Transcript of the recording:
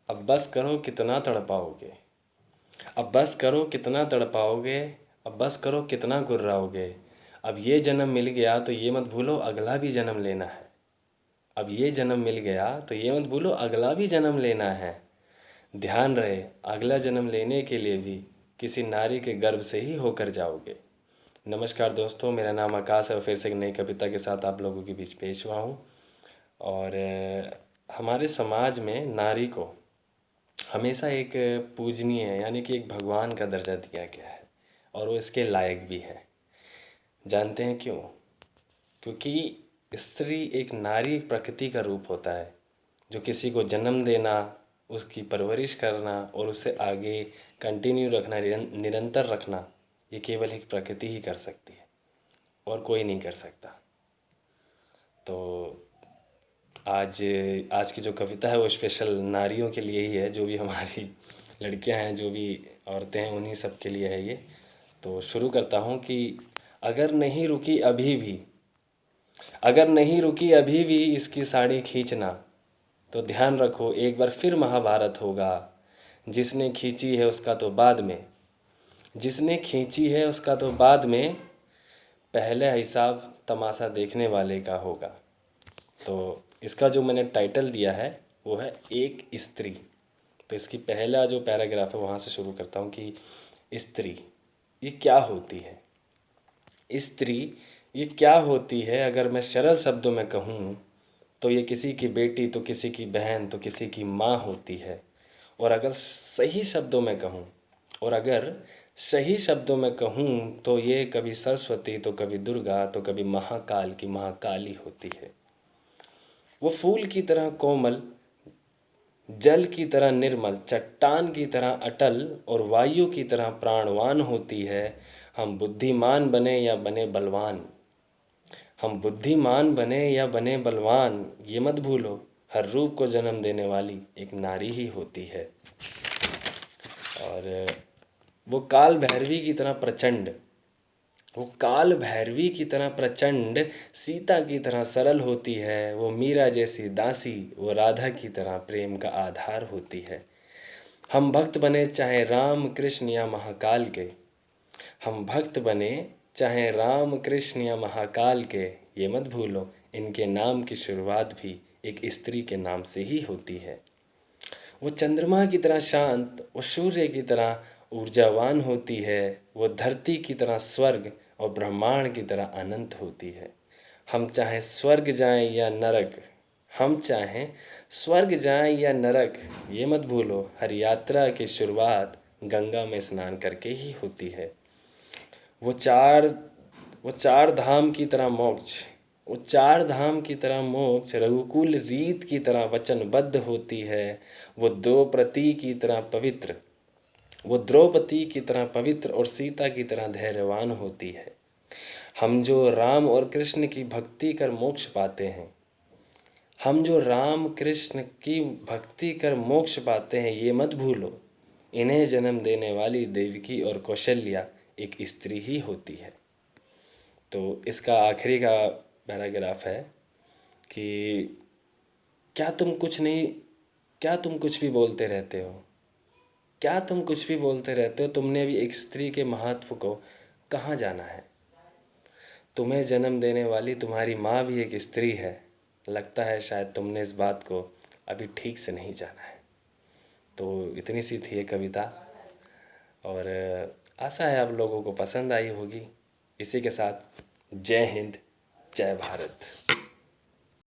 अब बस करो कितना तड़पाओगे, अब बस करो कितना तड़पाओगे, अब बस करो कितना गुर्राओगे। अब ये जन्म मिल गया तो ये मत भूलो अगला भी जन्म लेना है। अब ये जन्म मिल गया तो ये मत भूलो अगला भी जन्म लेना है। ध्यान रहे अगला जन्म लेने के लिए भी किसी नारी के गर्भ से ही होकर जाओगे। नमस्कार दोस्तों, मेरा नाम आकाश है और फिर से एक नई कविता के साथ आप लोगों के बीच पेश हुआ हूँ। और हमारे समाज में नारी को हमेशा एक पूजनीय यानी कि एक भगवान का दर्जा दिया गया है और वो इसके लायक भी है। जानते हैं क्यों? क्योंकि स्त्री एक नारी प्रकृति का रूप होता है जो किसी को जन्म देना, उसकी परवरिश करना और उसे आगे कंटिन्यू रखना, निरंतर रखना, ये केवल एक प्रकृति ही कर सकती है और कोई नहीं कर सकता। तो आज आज की जो कविता है वो स्पेशल नारियों के लिए ही है, जो भी हमारी लड़कियां हैं, जो भी औरतें हैं, उन्हीं सब के लिए है ये। तो शुरू करता हूँ कि अगर नहीं रुकी अभी भी, अगर नहीं रुकी अभी भी इसकी साड़ी खींचना, तो ध्यान रखो एक बार फिर महाभारत होगा। जिसने खींची है उसका तो बाद में, जिसने खींची है उसका तो बाद में, पहले हिसाब तमाशा देखने वाले का होगा। तो इसका जो मैंने टाइटल दिया है वो है एक स्त्री। तो इसकी पहला जो पैराग्राफ है वहाँ से शुरू करता हूँ कि स्त्री ये क्या होती है। स्त्री ये क्या होती है, अगर मैं सरल शब्दों में कहूँ तो ये किसी की बेटी, तो किसी की बहन, तो किसी की माँ होती है। और अगर सही शब्दों में कहूँ, और अगर सही शब्दों में कहूँ तो ये कभी सरस्वती, तो कभी दुर्गा, तो कभी महाकाल की महाकाली होती है। वो फूल की तरह कोमल, जल की तरह निर्मल, चट्टान की तरह अटल और वायु की तरह प्राणवान होती है। हम बुद्धिमान बने या बने बलवान, हम बुद्धिमान बने या बने बलवान, ये मत भूलो हर रूप को जन्म देने वाली एक नारी ही होती है। और वो काल भैरवी की तरह प्रचंड, वो काल भैरवी की तरह प्रचंड, सीता की तरह सरल होती है। वो मीरा जैसी दासी, वो राधा की तरह प्रेम का आधार होती है। हम भक्त बने चाहे राम कृष्ण या महाकाल के, हम भक्त बने चाहे राम कृष्ण या महाकाल के, ये मत भूलो इनके नाम की शुरुआत भी एक स्त्री के नाम से ही होती है। वो चंद्रमा की तरह शांत, वो सूर्य की तरह ऊर्जावान होती है। वो धरती की तरह स्वर्ग और ब्रह्मांड की तरह अनंत होती है। हम चाहे स्वर्ग जाएं या नरक, हम चाहें स्वर्ग जाएं या नरक, ये मत भूलो हर यात्रा की शुरुआत गंगा में स्नान करके ही होती है। वो चार वो चार धाम की तरह मोक्ष, वो चार धाम की तरह मोक्ष रघुकुल रीत की तरह वचनबद्ध होती है। वो द्रौपदी की तरह पवित्र, वो द्रौपदी की तरह पवित्र और सीता की तरह धैर्यवान होती है। हम जो राम और कृष्ण की भक्ति कर मोक्ष पाते हैं, हम जो राम कृष्ण की भक्ति कर मोक्ष पाते हैं, ये मत भूलो इन्हें जन्म देने वाली देवकी और कौशल्या एक स्त्री ही होती है। तो इसका आखिरी का पैराग्राफ है कि क्या तुम कुछ नहीं, क्या तुम कुछ भी बोलते रहते हो, क्या तुम कुछ भी बोलते रहते हो, तुमने अभी एक स्त्री के महत्व को कहाँ जाना है। तुम्हें जन्म देने वाली तुम्हारी माँ भी एक स्त्री है। लगता है शायद तुमने इस बात को अभी ठीक से नहीं जाना है। तो इतनी सी थी ये कविता और आशा है आप लोगों को पसंद आई होगी। इसी के साथ जय हिंद, जय भारत।